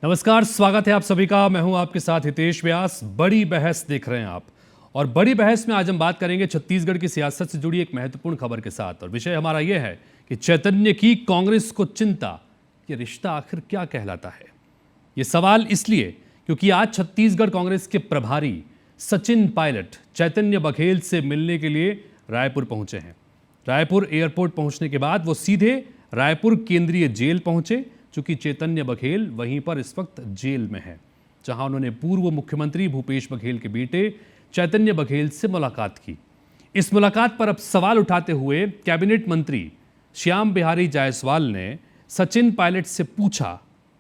नमस्कार, स्वागत है आप सभी का। मैं हूं आपके साथ हितेश व्यास। बड़ी बहस देख रहे हैं आप, और बड़ी बहस में आज हम बात करेंगे छत्तीसगढ़ की सियासत से जुड़ी एक महत्वपूर्ण खबर के साथ। और विषय हमारा यह है कि चैतन्य की कांग्रेस को चिंता, ये रिश्ता आखिर क्या कहलाता है। ये सवाल इसलिए क्योंकि आज छत्तीसगढ़ कांग्रेस के प्रभारी सचिन पायलट चैतन्य बघेल से मिलने के लिए रायपुर पहुंचे हैं। रायपुर एयरपोर्ट पहुंचने के बाद वो सीधे रायपुर केंद्रीय जेल पहुंचे, चूंकि चैतन्य बघेल वहीं पर इस वक्त जेल में है, जहां उन्होंने पूर्व मुख्यमंत्री भूपेश बघेल के बेटे चैतन्य बघेल से मुलाकात की। इस मुलाकात पर अब सवाल उठाते हुए कैबिनेट मंत्री श्याम बिहारी जायसवाल ने सचिन पायलट से पूछा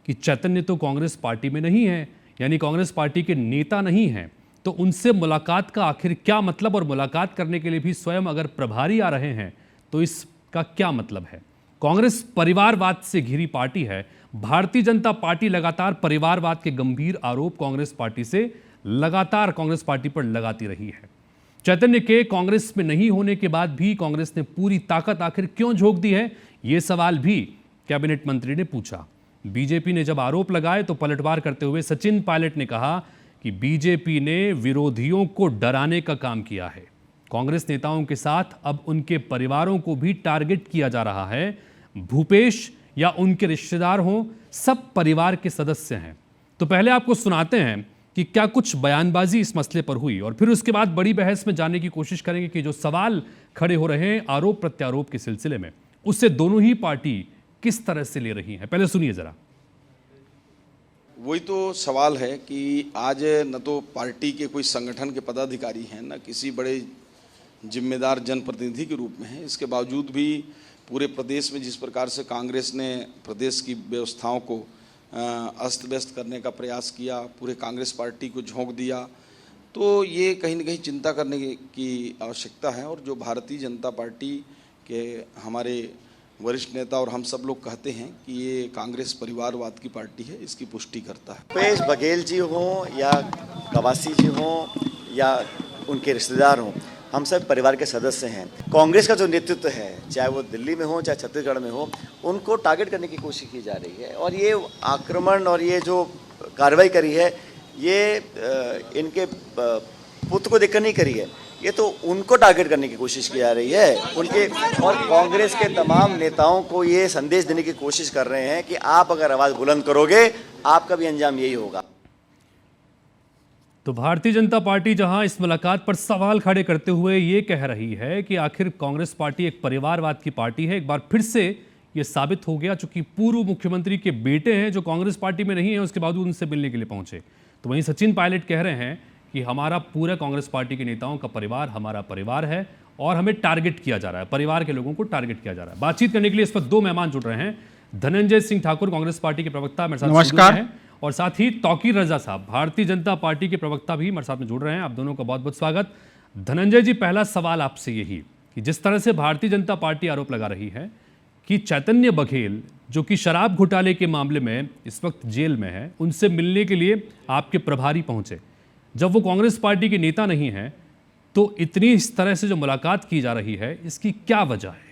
कि चैतन्य तो कांग्रेस पार्टी में नहीं है, यानी कांग्रेस पार्टी के नेता नहीं हैं, तो उनसे मुलाकात का आखिर क्या मतलब, और मुलाकात करने के लिए भी स्वयं अगर प्रभारी आ रहे हैं तो इसका क्या मतलब है। कांग्रेस परिवारवाद से घिरी पार्टी है। भारतीय जनता पार्टी लगातार परिवारवाद के गंभीर आरोप कांग्रेस पार्टी से लगातार कांग्रेस पार्टी पर लगाती रही है। चैतन्य के कांग्रेस में नहीं होने के बाद भी कांग्रेस ने पूरी ताकत आखिर क्यों झोंक दी है, यह सवाल भी कैबिनेट मंत्री ने पूछा। बीजेपी ने जब आरोप लगाए तो पलटवार करते हुए सचिन पायलट ने कहा कि बीजेपी ने विरोधियों को डराने का काम किया है। कांग्रेस नेताओं के साथ अब उनके परिवारों को भी टारगेट किया जा रहा है। भूपेश या उनके रिश्तेदार हों, सब परिवार के सदस्य हैं। तो पहले आपको सुनाते हैं कि क्या कुछ बयानबाजी इस मसले पर हुई, और फिर उसके बाद बड़ी बहस में जाने की कोशिश करेंगे कि जो सवाल खड़े हो रहे हैं आरोप प्रत्यारोप के सिलसिले में, उससे दोनों ही पार्टी किस तरह से ले रही है। पहले सुनिए जरा। वही तो सवाल है कि आज न तो पार्टी के कोई संगठन के पदाधिकारी हैं, न किसी बड़े जिम्मेदार जनप्रतिनिधि के रूप में हैं। इसके बावजूद भी पूरे प्रदेश में जिस प्रकार से कांग्रेस ने प्रदेश की व्यवस्थाओं को अस्त व्यस्त करने का प्रयास किया, पूरे कांग्रेस पार्टी को झोंक दिया, तो ये कहीं न कहीं चिंता करने की आवश्यकता है। और जो भारतीय जनता पार्टी के हमारे वरिष्ठ नेता और हम सब लोग कहते हैं कि ये कांग्रेस परिवारवाद की पार्टी है, इसकी पुष्टि करता है। भूपेश बघेल जी हों या कवासी जी हों या उनके रिश्तेदार हों, हम सब परिवार के सदस्य हैं। कांग्रेस का जो नेतृत्व है, चाहे वो दिल्ली में हो चाहे छत्तीसगढ़ में हो, उनको टारगेट करने की कोशिश की जा रही है। और ये आक्रमण और ये जो कार्रवाई करी है, ये इनके पुत्र को देखकर नहीं करी है, ये तो उनको टारगेट करने की कोशिश की जा रही है। उनके और कांग्रेस के तमाम नेताओं को ये संदेश देने की कोशिश कर रहे हैं कि आप अगर आवाज़ बुलंद करोगे, आपका भी अंजाम यही होगा। तो भारतीय जनता पार्टी जहां इस मुलाकात पर सवाल खड़े करते हुए ये कह रही है कि आखिर कांग्रेस पार्टी एक परिवारवाद की पार्टी है। एक बार फिर से ये साबित हो गया, चूंकि पूर्व मुख्यमंत्री के बेटे हैं जो कांग्रेस पार्टी में नहीं है, उसके बावजूद उनसे मिलने के लिए पहुंचे। तो वहीं सचिन पायलट कह रहे हैं कि हमारा पूरा कांग्रेस पार्टी के नेताओं का परिवार हमारा परिवार है और हमें टारगेट किया जा रहा है, परिवार के लोगों को टारगेट किया जा रहा है। बातचीत करने के लिए इस वक्त दो मेहमान जुड़ रहे हैं। धनंजय सिंह ठाकुर, कांग्रेस पार्टी के प्रवक्ता, मेरे साथ जुड़ रहे हैं, और साथ ही तौकीर रजा साहब, भारतीय जनता पार्टी के प्रवक्ता, भी मेरे साथ में जुड़ रहे हैं। आप दोनों का बहुत बहुत स्वागत। धनंजय जी, पहला सवाल आपसे यही कि जिस तरह से भारतीय जनता पार्टी आरोप लगा रही है कि चैतन्य बघेल, जो कि शराब घोटाले के मामले में इस वक्त जेल में है, उनसे मिलने के लिए आपके प्रभारी पहुंचे, जब वो कांग्रेस पार्टी के नेता नहीं है, तो इतनी इस तरह से जो मुलाकात की जा रही है, इसकी क्या वजह है?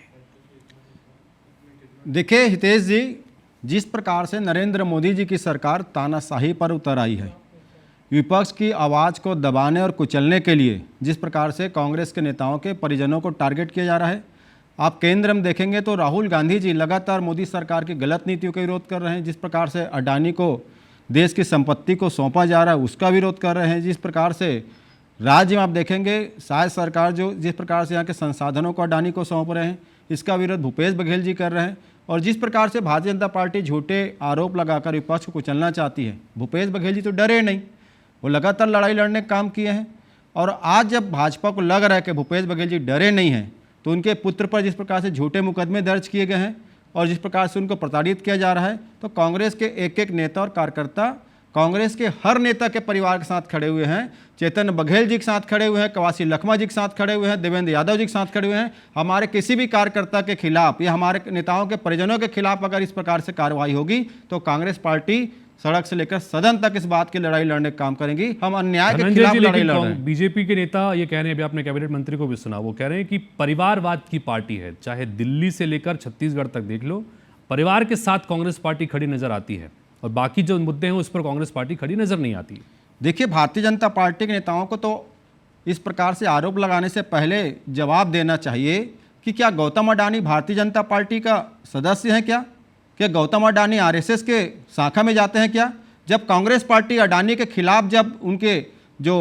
देखिए हितेश जी, जिस प्रकार से नरेंद्र मोदी जी की सरकार तानाशाही पर उतर आई है, विपक्ष की आवाज़ को दबाने और कुचलने के लिए जिस प्रकार से कांग्रेस के नेताओं के परिजनों को टारगेट किया जा रहा है, आप केंद्र में देखेंगे तो राहुल गांधी जी लगातार मोदी सरकार की गलत नीतियों का विरोध कर रहे हैं। जिस प्रकार से अडानी को देश की संपत्ति को सौंपा जा रहा है, उसका विरोध कर रहे हैं। जिस प्रकार से राज्य में आप देखेंगे शायद सरकार जो जिस प्रकार से यहाँ के संसाधनों को अडानी को सौंप रहे हैं, इसका विरोध भूपेश बघेल जी कर रहे हैं। और जिस प्रकार से भारतीय जनता पार्टी झूठे आरोप लगाकर विपक्ष को कुचलना चाहती है, भूपेश बघेल जी तो डरे नहीं, वो लगातार लड़ाई लड़ने का काम किए हैं। और आज जब भाजपा को लग रहा है कि भूपेश बघेल जी डरे नहीं हैं, तो उनके पुत्र पर जिस प्रकार से झूठे मुकदमे दर्ज किए गए हैं और जिस प्रकार से उनको प्रताड़ित किया जा रहा है, तो कांग्रेस के एक एक नेता और कार्यकर्ता कांग्रेस के हर नेता के परिवार के साथ खड़े हुए हैं। चैतन्य बघेल जी के साथ खड़े हुए हैं, कवासी लखमा जी के साथ खड़े हुए हैं, देवेंद्र यादव जी के साथ खड़े हुए हैं। हमारे किसी भी कार्यकर्ता के खिलाफ या हमारे नेताओं के परिजनों के खिलाफ अगर इस प्रकार से कार्रवाई होगी, तो कांग्रेस पार्टी सड़क से लेकर सदन तक इस बात की लड़ाई लड़ने का काम करेंगी। हम अन्याय के खिलाफ लड़ाई लड़ रहे हैं। बीजेपी के नेता ये कह रहे हैं, अभी आपने कैबिनेट मंत्री को भी सुना, वो कह रहे हैं कि परिवारवाद की पार्टी है, चाहे दिल्ली से लेकर छत्तीसगढ़ तक देख लो, परिवार के साथ कांग्रेस पार्टी खड़ी नजर आती है। और बाकी जो मुद्दे हैं उस पर कांग्रेस पार्टी खड़ी नजर नहीं आती। देखिए, भारतीय जनता पार्टी के नेताओं को तो इस प्रकार से आरोप लगाने से पहले जवाब देना चाहिए कि क्या गौतम अडानी भारतीय जनता पार्टी का सदस्य हैं क्या गौतम अडानी आरएसएस के शाखा में जाते हैं क्या? जब कांग्रेस पार्टी अडानी के खिलाफ जब उनके जो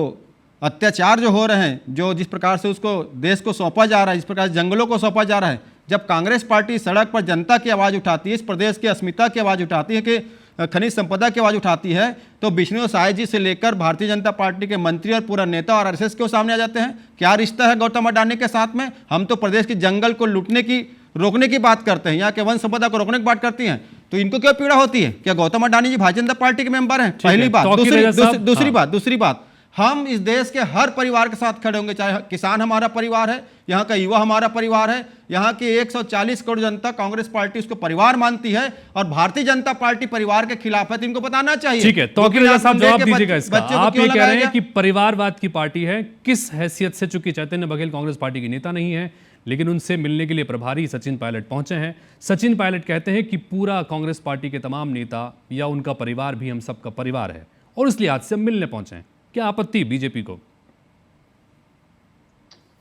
अत्याचार जो हो रहे हैं, जो जिस प्रकार से उसको देश को सौंपा जा रहा है, जिस प्रकार से जंगलों को सौंपा जा रहा है, जब कांग्रेस पार्टी सड़क पर जनता की आवाज़ उठाती है, इस प्रदेश की अस्मिता की आवाज़ उठाती है, कि खनिज संपदा की आवाज़ उठाती है, तो विष्णु साय जी से लेकर भारतीय जनता पार्टी के मंत्री और पूरा नेता और आरएसएस क्यों सामने आ जाते हैं? क्या रिश्ता है गौतम अडानी के साथ में? हम तो प्रदेश के जंगल को लूटने की रोकने की बात करते हैं, यहाँ के वन संपदा को रोकने की बात करती हैं, तो इनको क्यों पीड़ा होती है? क्या गौतम अडानी जी भारतीय जनता पार्टी के मेंबर हैं? पहली बात। दूसरी बात, हम इस देश के हर परिवार के साथ खड़े होंगे, चाहे किसान हमारा परिवार है, यहाँ का युवा हमारा परिवार है, यहाँ की 140 करोड़ जनता कांग्रेस पार्टी उसको परिवार मानती है, और भारतीय जनता पार्टी परिवार के खिलाफ है, तो इनको बताना चाहिए। ठीक है, तौकीर रजा साहब जवाब दीजिएगा इसका। आप ये कह रहे हैं कि परिवारवाद की पार्टी है, किस हैसियत से? चूंकि चैतन्य बघेल कांग्रेस पार्टी के नेता नहीं है, लेकिन उनसे मिलने के लिए प्रभारी सचिन पायलट पहुंचे हैं। सचिन पायलट कहते हैं कि पूरा कांग्रेस पार्टी के तमाम नेता या उनका परिवार भी हम सबका परिवार है, और इसलिए आज से हम मिलने पहुंचे हैं। क्या आपत्ति बीजेपी को?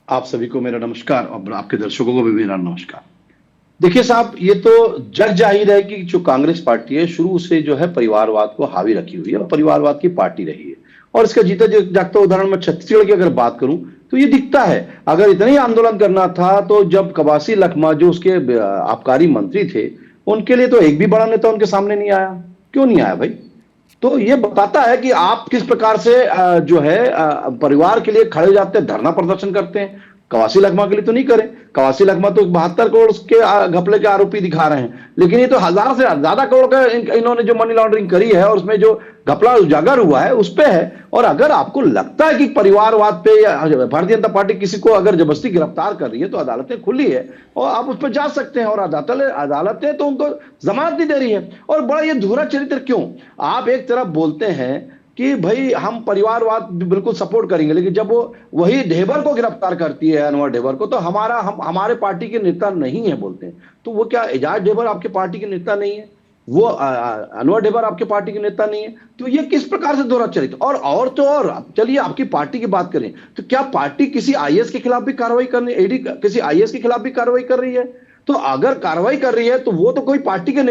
आप सभी को मेरा नमस्कार और आपके दर्शकों को भी मेरा नमस्कार। देखिए साहब, ये तो जग जाहिर है कि जो कांग्रेस पार्टी है शुरू से जो है परिवारवाद को हावी रखी हुई है और परिवारवाद की पार्टी रही है, और इसका जीता जागता उदाहरण मैं छत्तीसगढ़ की अगर बात करूं तो ये दिखता है। अगर इतना ही आंदोलन करना था तो जब कवासी लखमा जो उसके आबकारी मंत्री थे, उनके लिए तो एक भी बड़ा नेता उनके सामने नहीं आया। क्यों नहीं आया भाई? तो ये बताता है कि आप किस प्रकार से जो है परिवार के लिए खड़े जाते हैं, धरना प्रदर्शन करते हैं। कवासी लखमा के लिए तो नहीं करें, कवासी लखमा तो 72 करोड़ के घपले के आरोपी दिखा रहे हैं, लेकिन ये तो 1000 से ज्यादा करोड़ का इन्होंने जो मनी लॉन्ड्रिंग करी है और उसमें जो घपला उजागर हुआ है उस पे है। और अगर आपको लगता है कि परिवारवाद पे या भारतीय जनता पार्टी किसी को अगर जबरदस्ती गिरफ्तार कर रही है तो अदालतें खुली है और आप उस पर जा सकते हैं, और अदालतें तो उनको जमानत नहीं दे रही है। और बड़ा ये धुरा चरित्र क्यों? आप एक तरफ बोलते हैं कि भाई हम परिवारवाद बिल्कुल सपोर्ट करेंगे, लेकिन जब वो वही ढेबर को गिरफ्तार करती है, अनवर ढेबर को, तो हमारे पार्टी के नेता नहीं है बोलते हैं। तो वो क्या एजाज ढेबर आपके पार्टी के नेता नहीं है? वो अनवर ढेबर आपके पार्टी के नेता नहीं है? तो ये किस प्रकार से दोहरा चरित्र? और तो और चलिए आपकी पार्टी की बात करें तो क्या पार्टी किसी आईएएस के खिलाफ भी कार्रवाई करनी, ईडी किसी आईएएस के खिलाफ भी कार्रवाई कर रही है? तो अगर कार्रवाई कर रही है तो वो तो कोई पार्टी के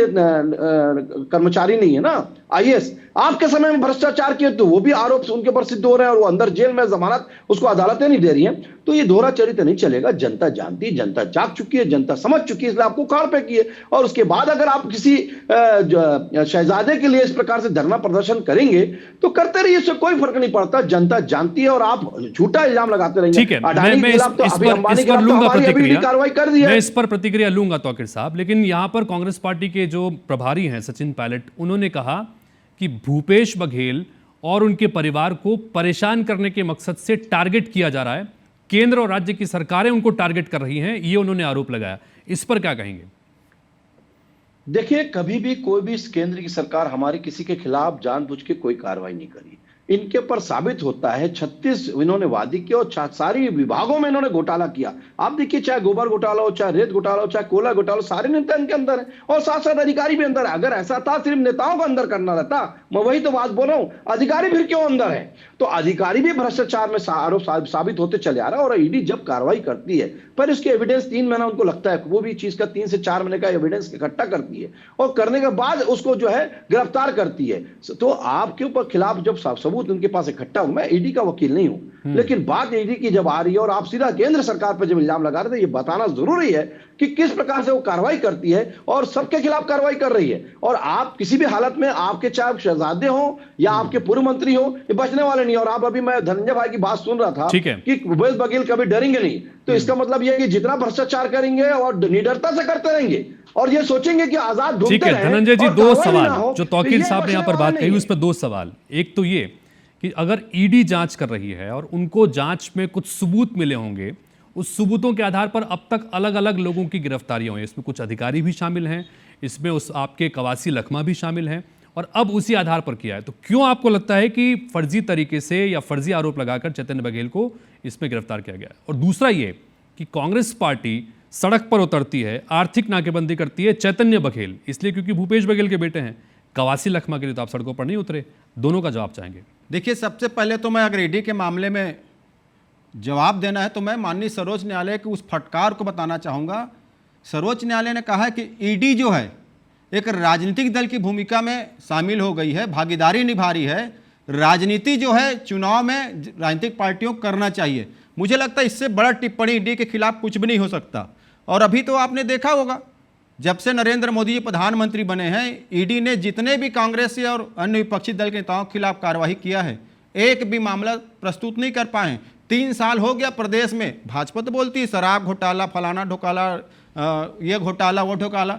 कर्मचारी नहीं है ना। आईएएस आपके समय में भ्रष्टाचार किए तो वो भी आरोप उनके ऊपर सिद्ध हो रहे हैं और वो अंदर जेल में, जमानत उसको अदालतें नहीं दे रही हैं। तो ये दोहरा चरित्र नहीं चलेगा। जनता जानती है, जनता जाग चुकी है, जनता समझ चुकी है, इसलिए आपको उखाड़ पे किए। और उसके बाद अगर आप किसी शहजादे के लिए इस प्रकार से धरना प्रदर्शन करेंगे तो करते रहिए, इससे कोई फर्क नहीं पड़ता। जनता जानती है और आप झूठा इल्जाम लगाते रहेंगे। ठीक है, मैं इस पर प्रतिक्रिया लूंगा तौकीर साहब, लेकिन यहां पर कांग्रेस पार्टी के जो प्रभारी हैं सचिन पायलट, उन्होंने कहा कि भूपेश बघेल और उनके परिवार को परेशान करने के मकसद से टारगेट किया जा रहा है, केंद्र और राज्य की सरकारें उनको टारगेट कर रही हैं, ये उन्होंने आरोप लगाया। इस पर क्या कहेंगे? देखिए, कभी भी कोई भी केंद्र की सरकार हमारे किसी के खिलाफ जानबूझ के कोई कार्रवाई नहीं करी। इनके पर साबित होता है 36 इन्होंने वादी किया और सारी विभागों में इन्होंने घोटाला किया। आप देखिए, चाहे गोबर घोटाला हो, चाहे रेत घोटाला हो, चाहे कोयला घोटाला, सारे नेता इनके अंदर है और साथ साथ अधिकारी भी अंदर है। अगर ऐसा था सिर्फ नेताओं को अंदर करना रहता, मैं वही तो बात बोल रहा हूं, अधिकारी फिर क्यों अंदर है? तो अधिकारी भी भ्रष्टाचार में आरोप साबित होते चले आ रहा है। और ईडी जब कार्रवाई करती है पर इसके एविडेंस 3 महीना उनको लगता है, वो भी चीज का 3 से 4 महीने का एविडेंस इकट्ठा करती है और करने के बाद उसको जो है गिरफ्तार करती है। तो आपके ऊपर खिलाफ जब सबूत उनके पास इकट्ठा हो, मैं ईडी का वकील नहीं हूं, लेकिन बात ईडी की जब आ रही है और आप सीधा केंद्र सरकार पर जब इल्जाम लगा रहे थे, ये बताना जरूरी है कि किस प्रकार से वो कार्रवाई करती है और सबके खिलाफ कार्रवाई कर रही है। और आप किसी भी हालत में, आपके चाहे शहजादे हो या आपके पूर्व मंत्री हो, ये बचने वाले नहीं। और आप अभी मैं धनंजय भाई की बात सुन रहा था कि भूपेश बघेल कभी डरेंगे नहीं, तो इसका मतलब यह है कि जितना भ्रष्टाचार करेंगे और निडरता से करते रहेंगे और ये सोचेंगे कि आजाद ढूंढते रहें। धनंजय जी, 2 सवाल जो तौकीर साहब ने यहां पर बात कही, उस पर 2 सवाल। एक तो ये कि अगर ईडी जांच कर रही है और उनको जांच में कुछ सबूत मिले होंगे, उस सबूतों के आधार पर अब तक अलग अलग लोगों की गिरफ्तारियां हुई, इसमें कुछ अधिकारी भी शामिल हैं, इसमें उस आपके कवासी लखमा भी शामिल हैं, और अब उसी आधार पर किया है, तो क्यों आपको लगता है कि फर्जी तरीके से या फर्जी आरोप लगाकर चैतन्य बघेल को इसमें गिरफ्तार किया गया? और दूसरा ये कि कांग्रेस पार्टी सड़क पर उतरती है, आर्थिक नाकेबंदी करती है चैतन्य बघेल, इसलिए क्योंकि भूपेश बघेल के बेटे हैं, कवासी लखमा के लिए तो आप सड़कों पर नहीं उतरे। दोनों का जवाब चाहेंगे। देखिए, सबसे पहले तो मैं अगर ईडी के मामले में जवाब देना है तो मैं माननीय सर्वोच्च न्यायालय के उस फटकार को बताना चाहूँगा। सर्वोच्च न्यायालय ने कहा है कि ईडी जो है एक राजनीतिक दल की भूमिका में शामिल हो गई है, भागीदारी निभा रही है। राजनीति जो है चुनाव में राजनीतिक पार्टियों को करना चाहिए। मुझे लगता है इससे बड़ा टिप्पणी ईडी के खिलाफ कुछ भी नहीं हो सकता। और अभी तो आपने देखा होगा, जब से नरेंद्र मोदी जी प्रधानमंत्री बने हैं, ईडी ने जितने भी कांग्रेस और अन्य विपक्षी दल के नेताओं के खिलाफ कार्रवाई किया है, एक भी मामला प्रस्तुत नहीं कर पाए। 3 साल हो गया प्रदेश में भाजपा तो बोलती है शराब घोटाला, फलाना घोटाला, ये घोटाला, वो घोटाला।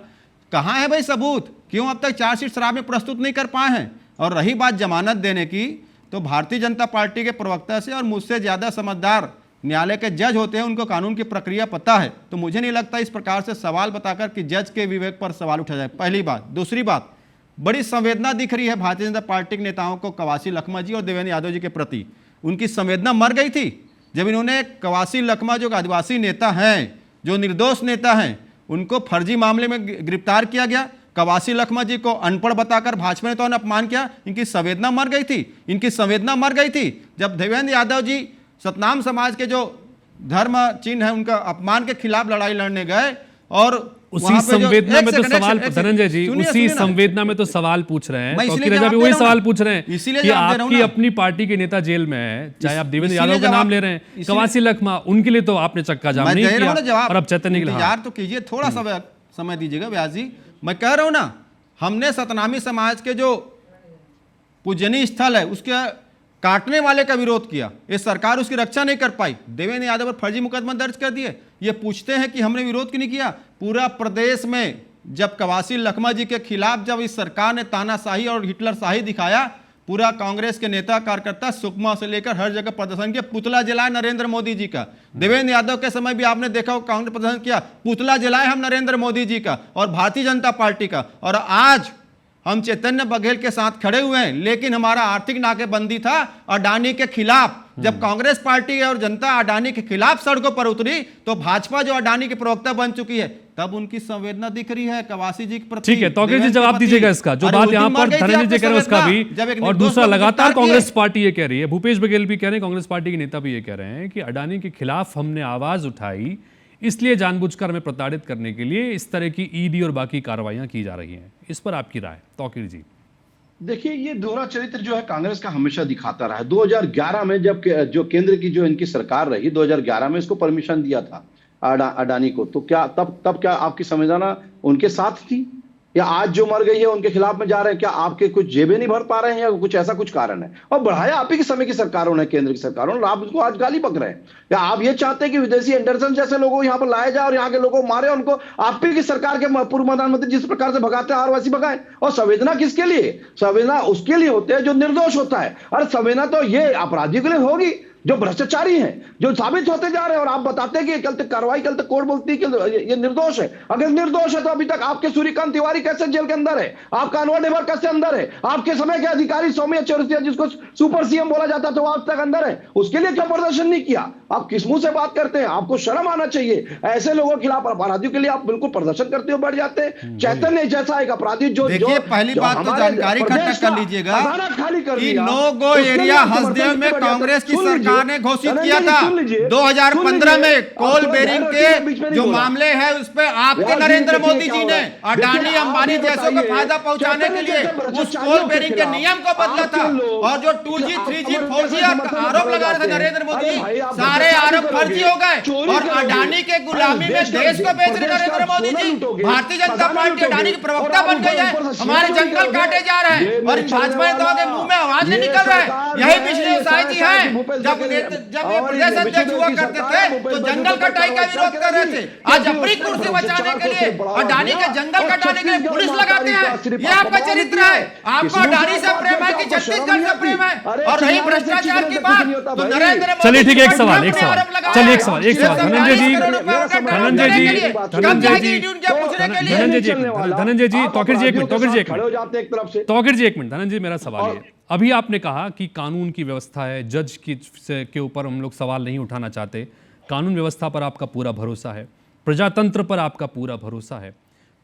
कहाँ है भाई सबूत? क्यों अब तक चार्जशीट शराब में प्रस्तुत नहीं कर पाए हैं? और रही बात जमानत देने की, तो भारतीय जनता पार्टी के प्रवक्ता से और मुझसे ज़्यादा समझदार न्यायालय के जज होते हैं, उनको कानून की प्रक्रिया पता है। तो मुझे नहीं लगता इस प्रकार से सवाल बताकर कि जज के विवेक पर सवाल उठा जाए। पहली बात। दूसरी बात, बड़ी संवेदना दिख रही है भारतीय जनता पार्टी के नेताओं को कवासी लखमा जी और देवेंद्र यादव जी के प्रति। उनकी संवेदना मर गई थी जब इन्होंने कवासी लखमा जो आदिवासी नेता हैं, जो निर्दोष नेता हैं, उनको फर्जी मामले में गिरफ्तार किया गया। कवासी लखमा जी को अनपढ़ बताकर भाजपा नेताओं ने अपमान किया। इनकी संवेदना मर गई थी। इनकी संवेदना मर गई थी जब देवेंद्र यादव जी सतनाम समाज के जो धर्म चिन्ह है उनका अपमान के खिलाफ लड़ाई लड़ने गए। और उसी संवेदना में तो सवाल, धनंजय जी, उसी संवेदना में तो सवाल पूछ रहे हैं, तो वही सवाल पूछ रहे हैं कि आपकी अपनी पार्टी के नेता जेल में है, चाहे आप देवेंद्र यादव का नाम ले रहे हैं, कवासी लखमा, उनके लिए तो आपने चक्का जाम नहीं किया, और अब चैतन्य के लिए यार तो कीजिए, थोड़ा सा समय दीजिएगा व्यास जी। मैं कह रहा हूं ना, हमने सतनामी समाज के जो पूजनीय स्थल है उसके काटने वाले का विरोध किया, ये सरकार उसकी रक्षा नहीं कर पाई। देवेंद्र यादव पर फर्जी मुकदमा दर्ज कर दिए। ये पूछते हैं कि हमने विरोध क्यों नहीं किया? पूरा प्रदेश में जब कवासी लखमा जी के खिलाफ जब इस सरकार ने तानाशाही और हिटलरशाही दिखाया, पूरा कांग्रेस के नेता कार्यकर्ता सुकमा से लेकर हर जगह प्रदर्शन किया। पुतला जलाए नरेंद्र मोदी जी का। देवेंद्र यादव के समय भी आपने देखा कांग्रेस प्रदर्शन किया, पुतला जलाए हम नरेंद्र मोदी जी का और भारतीय जनता पार्टी का। और आज हम चैतन्य बघेल के साथ खड़े हुए हैं, लेकिन हमारा आर्थिक नाकेबंदी था अडानी के खिलाफ। जब कांग्रेस पार्टी और जनता अडानी के खिलाफ सड़कों पर उतरी, तो भाजपा जो अडानी के प्रवक्ता बन चुकी है, तब उनकी संवेदना दिख रही है कवासी जी के प्रति। ठीक है, तौकीर जी जवाब दीजिएगा इसका, जो बात यहाँ पर धनंजय जी कह रहे हैं उसका भी। और दूसरा, लगातार कांग्रेस पार्टी ये कह रही है, भूपेश बघेल भी कह रहे हैं, कांग्रेस पार्टी के नेता भी ये कह रहे हैं कि अडानी के खिलाफ हमने आवाज उठाई, इसलिए जानबूझकर हमें प्रताड़ित करने के लिए इस तरह की ईडी और बाकी कार्रवाइयां की जा रही हैं। इस पर आपकी राय, तौकीर जी? देखिए, ये दोहरा चरित्र जो है कांग्रेस का हमेशा दिखाता रहा है। 2011 में जब जो केंद्र की जो इनकी सरकार रही, 2011 में इसको परमिशन दिया था अडानी को, तो क्या तब क्या आपकी संवेदना उनके साथ थी? या आज जो मर गई है उनके खिलाफ में जा रहे हैं? क्या आपके कुछ जेबें नहीं भर पा रहे हैं या कुछ ऐसा कुछ कारण है? और बढ़ाया आप ही के समय की सरकारों ने, केंद्र की सरकारों ने, आप उसको आज गाली बक रहे हैं। या आप ये चाहते हैं कि विदेशी एंडरसन जैसे लोगों को यहाँ पर लाया जाए और यहाँ के लोगों को मारे, उनको आप ही की सरकार के पूर्व प्रधानमंत्री जिस प्रकार से भगाते हैं आरवासी भगाए? और संवेदना किसके लिए? संवेदना उसके लिए होते हैं जो निर्दोष होता है। और संवेदना तो ये अपराधियों के लिए होगी जो भ्रष्टाचारी हैं, जो साबित होते जा रहे हैं। और आप बताते हैं कि कल तक कार्रवाई, कल तक कोर्ट बोलती है कि ये निर्दोष है। अगर निर्दोष है तो अभी तक आपके सूर्यकांत तिवारी कैसे जेल के अंदर है? आपका अनवर डेवर कैसे अंदर है? आपके समय के अधिकारी सौम्य चौरसिया, जिसको सुपर सीएम बोला जाता था, वो आज तक अंदर है। उसके लिए क्या प्रदर्शन नहीं किया? आप किस मुंह से बात करते हैं? आपको शर्म आना चाहिए। ऐसे लोगों के खिलाफ, अपराधियों के लिए आप बिल्कुल प्रदर्शन करते हो, बढ़ जाते हैं। चैतन्य जैसा एक अपराधी जो पहली बात तो जानकारी इकट्ठा कर लीजिएगा कि नो गो एरिया हसदेव में कांग्रेस की सरकार ने घोषित किया था 2015 में। कोल बेरिंग के जो मामले हैं उस पे आपके नरेंद्र मोदी जी ने अडानी अंबानी जैसों को फायदा पहुंचाने के लिए उस कोल बेरिंग के नियम को बदला था। और जो 2G 3G 4G आरोप लगा रहे थे नरेंद्र मोदी, सारे आरोप फर्जी हो गए। और अडानी के गुलामी में देश को बेच रहे नरेंद्र मोदी जी। भारतीय जनता पार्टी अडानी की प्रवक्ता बन गई है। हमारे जंगल काटे जा रहे हैं और भाजपा नेताओं के मुंह में आवाज नहीं निकल रहा है। यही पिछले उसाई जी है, जब ये प्रदेश अध्यक्ष हुआ करते थे तो जंगल कटाई का विरोध कर रहे थे। आज अपनी कुर्सी बचाने के लिए अडानी के जंगल कटाने के लिए पुलिस लगाते हैं। ये आपका चरित्र है। आपको अडानी से प्रेम है कि छत्तीसगढ़ से प्रेम है? और रही भ्रष्टाचार की बात तो नरेंद्र मोदी, चलिए ठीक है, एक सवाल धनंजय जी, धनंजय जी, तौकीर जी एक मिनट, धनंजय मेरा सवाल है, अभी आपने कहा कि कानून की व्यवस्था है, जज के ऊपर हम लोग सवाल नहीं उठाना चाहते, कानून व्यवस्था पर आपका पूरा भरोसा है, प्रजातंत्र पर आपका पूरा भरोसा है,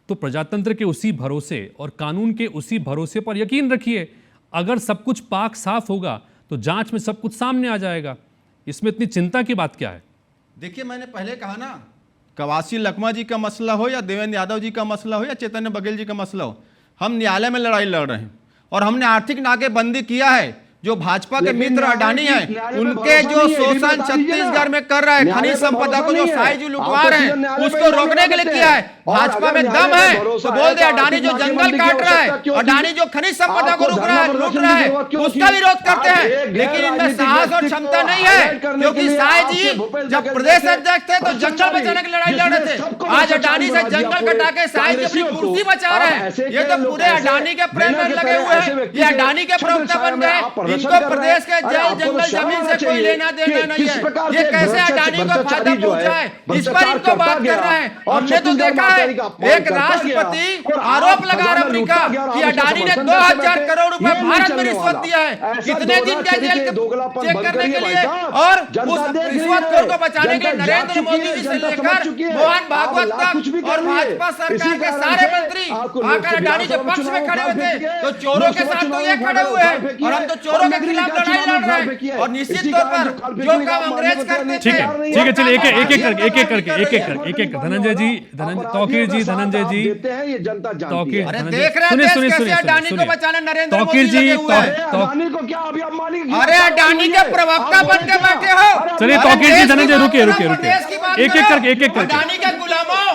तो प्रजातंत्र के उसी भरोसे और कानून के उसी भरोसे पर यकीन रखिए, अगर सब कुछ पाक साफ होगा तो जांच में सब कुछ सामने आ जाएगा। इसमें इतनी चिंता की बात क्या है? देखिए, मैंने पहले कहा ना, कवासी लखमा जी का मसला हो या देवेंद्र यादव जी का मसला हो या चैतन्य बघेल जी का मसला हो, हम न्यायालय में लड़ाई लड़ रहे हैं और हमने आर्थिक नाकेबंदी किया है। जो भाजपा के मित्र अडानी हैं, उनके जो शोषण छत्तीसगढ़ में कर रहे हैं, खनिज संपदा को जो साइज लुटवा रहे हैं, उसको रोकने के लिए किया है। भाजपा में दम है तो बोल दे, अडानी जो जंगल काट रहा है, अडानी जो खनिज संपदा को लूट रहा है, उसका विरोध करते हैं। लेकिन इनमें साहस और क्षमता नहीं है, क्योंकि साय जी जब प्रदेश अध्यक्ष थे तो जंगल बचाने की लड़ाई लड़ रहे थे। आज अडानी से जंगल कटा के साय जी अपनी कुर्सी बचा रहे हैं। ये तो पूरे अडानी के प्रेम में लगे हुए हैं, ये अडानी के प्रवक्ता बन गए। इनको प्रदेश के जल जंगल जमीन से कोई लेना देना नहीं है। ये कैसे अडानी को फायदा पहुंचा है, इस पर इनको बात कर रहे हैं। हमने तो देखा है, एक राष्ट्रपति आरोप लगा रहा अमेरिका कि अडानी ने 2000 करोड़ रुपए भारत में रिश्वत दिया है। कितने दिन का जेल चेक करने के लिए, और उस रिश्वतखोर को बचाने के लिए नरेंद्र मोदी जी से लेकर मोहन भागवत तक और भाजपा सरकार के सारे मंत्री आकर अडानी के पक्ष में खड़े हुए थे। तो चोरों के साथ तो ये खड़े हुए हैं और हम तो चोरों के खिलाफ लड़ाई लड़ रहे हैं। और निश्चित तौर पर जो काम अंग्रेज करते थे। ठीक है, चलिए एक एक धनंजय जी, तौकीर जी, धनंजय जी, तौकीर, सुनिए अडानी को बचाने नरेंद्र तौकीर जी, अरे अडानी के प्रवक्ता बन के बैठे हो। चलिए तौकीर जी, धनंजय रुकिए, एक एक करके अडानी के गुलामों,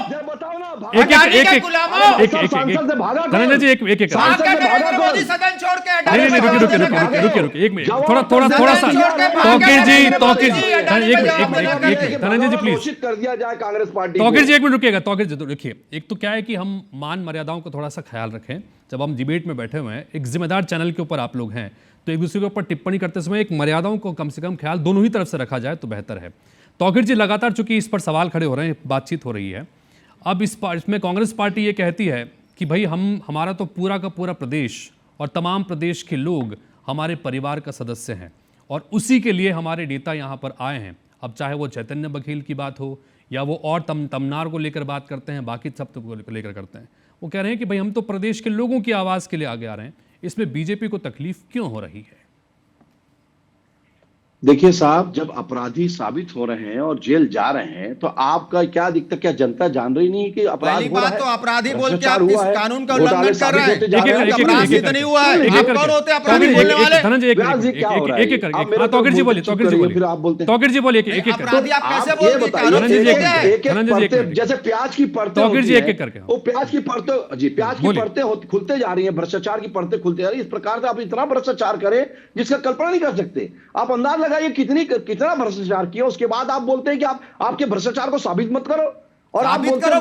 धनंजय जी, एक नरेंद्र मोदी सदन छोड़ के रुकिए, एक मिनट, थोड़ा सा तौकीर जी, धनंजय जी प्लीज, कर दिया जाए कांग्रेस पार्टी। तौकीर जी एक मिनट रुकिएगा। तौकीर जी देखिए, एक तो क्या है कि हम मान मर्यादाओं को थोड़ा सा ख्याल रखें। जब हम डिबेट में बैठे हुए हैं, एक जिम्मेदार चैनल के ऊपर आप लोग हैं, तो एक दूसरे के ऊपर टिप्पणी करते समय एक मर्यादाओं को कम से कम ख्याल दोनों ही तरफ से रखा जाए तो बेहतर है। तौकीर जी, लगातार चूंकि इस पर सवाल खड़े हो रहे हैं, बातचीत हो रही है, अब इसमें कांग्रेस पार्टी ये कहती है कि भाई हमारा तो पूरा का पूरा प्रदेश और तमाम प्रदेश के लोग हमारे परिवार का सदस्य हैं और उसी के लिए हमारे नेता यहाँ पर आए हैं। अब चाहे वो चैतन्य बघेल की बात हो या वो और तमनार को लेकर बात करते हैं, बाकी सब को लेकर करते हैं, वो कह रहे हैं कि भाई हम तो प्रदेश के लोगों की आवाज़ के लिए आगे आ रहे हैं, इसमें बीजेपी को तकलीफ क्यों हो रही है? देखिए साहब, जब अपराधी साबित हो रहे हैं और जेल जा रहे हैं तो आपका क्या दिक्कत, क्या जनता जान रही नहीं कि अपराध हो रहा है? तो अपराधी बोल के आप किस कानून का उल्लंघन कर रहे हैं? अपराध सिद्ध नहीं हुआ है, आप कौन होते हैं अपराधी बोलने वाले? धनंजय एक करके तौकीर जी बोलिए, फिर आप बोलते हैं तौकीर जी बोलिए, एक अपराधी आप कैसे बोलते हैं? धनंजय जी, जैसे प्याज की परतें, तौकीर जी एक करके, वो प्याज की परतें जी, प्याज की परतें खुलते जा रही है, भ्रष्टाचार की परतें खुलते जा रही है। इस प्रकार से आप इतना भ्रष्टाचार करें जिसका कल्पना नहीं कर सकते। आप अंदाज लगाइए कितना भ्रष्टाचार किया, उसके बाद आप बोलते हैं कि आपके भ्रष्टाचार को साबित मत करो और आप बोलते हैं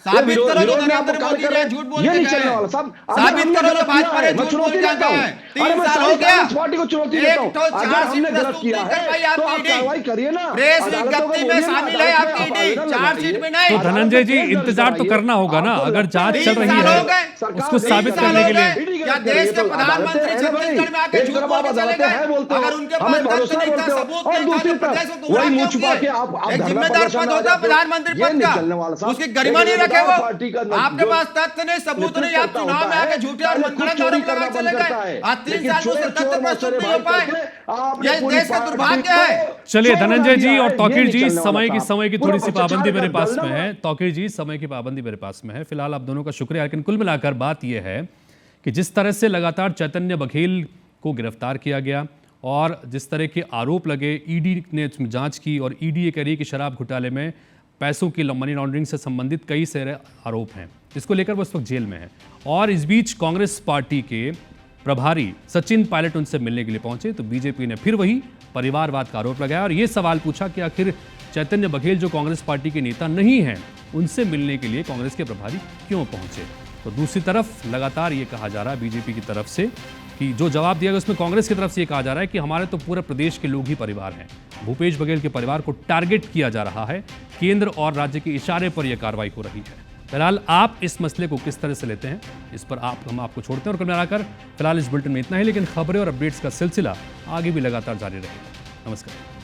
साबित करो जो नरेंद्र मोदी ने झूठ बोल के चलने वाला सब साबित करो जो भाजपा ने झूठ बोल के गए हैं। 3 साल हो गया, पार्टी को चुनौती देता हूं, अगर हमने गलत किया है तो आप कार्रवाई करिए ना। प्रेस विज्ञप्ति में शामिल है आपकी ईडी, चार्जशीट में नहीं। तो धनंजय जी, इंतजार तो करना होगा ना, अगर जांच चल रही है उसको साबित करने के लिए। क्या देश के प्रधानमंत्री छत्तीसगढ़ में आके झूठ बोल के चले गए? अगर उनके पास तथ्य नहीं था, सबूत नहीं था, तो प्रदेश को गुमराह क्यों किए? एक जिम्मेदार पद होता है प्रधानमंत्री पद का, उसकी गरिमा नहीं रखे वो। आपके पास तथ्य नहीं, सबूत नहीं, आप चुनाव में आके झूठे और मनगढ़ंत आरोप लगा चले गए। आज 3 साल से तथ्य प्रस्तुत नहीं हो पाए, यह देश का दुर्भाग्य है। चलिए धनंजय जी और तौकीर जी, समय की थोड़ी सी पाबंदी मेरे पास में है। तौकीर जी, समय की पाबंदी मेरे पास में है, फिलहाल आप दोनों का शुक्रिया। लेकिन कुल मिलाकर बात यह है कि जिस तरह से लगातार चैतन्य बघेल को गिरफ्तार किया गया और जिस तरह के आरोप लगे, ईडी ने जांच की और ईडी ये कह रही कि शराब घोटाले में पैसों की मनी लॉन्ड्रिंग से संबंधित कई सारे आरोप हैं, इसको लेकर वो इस वक्त जेल में है। और इस बीच कांग्रेस पार्टी के प्रभारी सचिन पायलट उनसे मिलने के लिए पहुंचे तो बीजेपी ने फिर वही परिवारवाद का आरोप लगाया और ये सवाल पूछा कि आखिर चैतन्य बघेल जो कांग्रेस पार्टी के नेता नहीं हैं, उनसे मिलने के लिए कांग्रेस के प्रभारी क्यों पहुंचे। तो दूसरी तरफ लगातार ये कहा जा रहा है बीजेपी की तरफ से कि जो जवाब दिया गया उसमें कांग्रेस की तरफ से ये कहा जा रहा है कि हमारे तो पूरे प्रदेश के लोग ही परिवार हैं। भूपेश बघेल के परिवार को टारगेट किया जा रहा है, केंद्र और राज्य के इशारे पर यह कार्रवाई हो रही है। फिलहाल आप इस मसले को किस तरह से लेते हैं, इस पर हम आपको छोड़ते हैं और कुल मिलाकर फिलहाल इस बुलेटिन में इतना ही, लेकिन खबरें और अपडेट्स का सिलसिला आगे भी लगातार जारी रहेगा। नमस्कार।